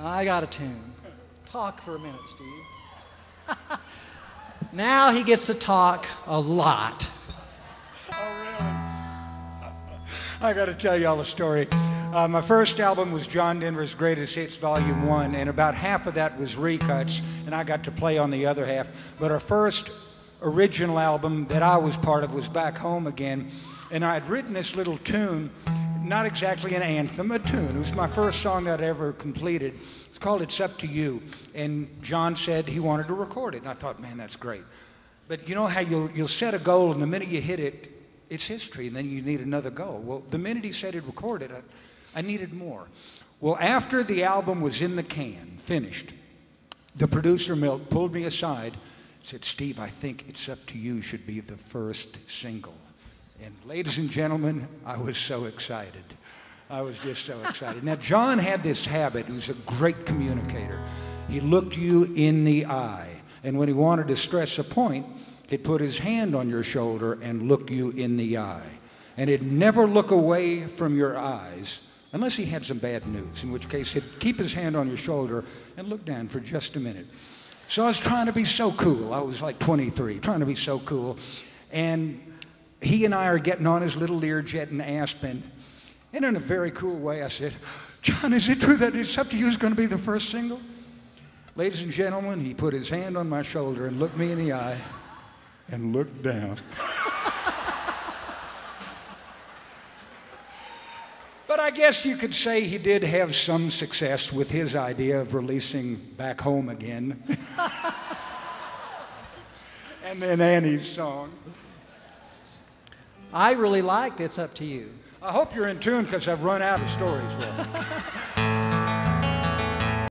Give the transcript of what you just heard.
I got a tune. Talk for a minute, Steve. Now he gets to talk a lot. Oh, really? I got to tell y'all a story. My first album was John Denver's Greatest Hits, Volume 1, and about half of that was recuts, and I got to play on the other half. But our first original album that I was part of was Back Home Again, and I had written this little tune, not exactly an anthem, a tune. It was my first song that I ever completed. It's called It's Up to You, and John said he wanted to record it, and I thought, man, that's great. But you know how you'll set a goal, and the minute you hit it, it's history, and then you need another goal. Well, the minute he said he'd record it, I needed more. Well, after the album was in the can, finished, the producer, Milt, pulled me aside, said, Steve, I think It's Up to You should be the first single. And ladies and gentlemen, I was so excited. I was just so excited. Now, John had this habit. He was a great communicator. He looked you in the eye. And when he wanted to stress a point, he'd put his hand on your shoulder and look you in the eye. And he'd never look away from your eyes unless he had some bad news, in which case he'd keep his hand on your shoulder and look down for just a minute. So I was trying to be so cool. I was like 23, trying to be so cool. And he and I are getting on his little Learjet in Aspen. And in a very cool way, I said, John, is it true that It's Up to You is going to be the first single? Ladies and gentlemen, he put his hand on my shoulder and looked me in the eye and looked down. But I guess you could say he did have some success with his idea of releasing Back Home Again. And then Annie's song. I really liked It's Up to You. I hope you're in tune because I've run out of stories.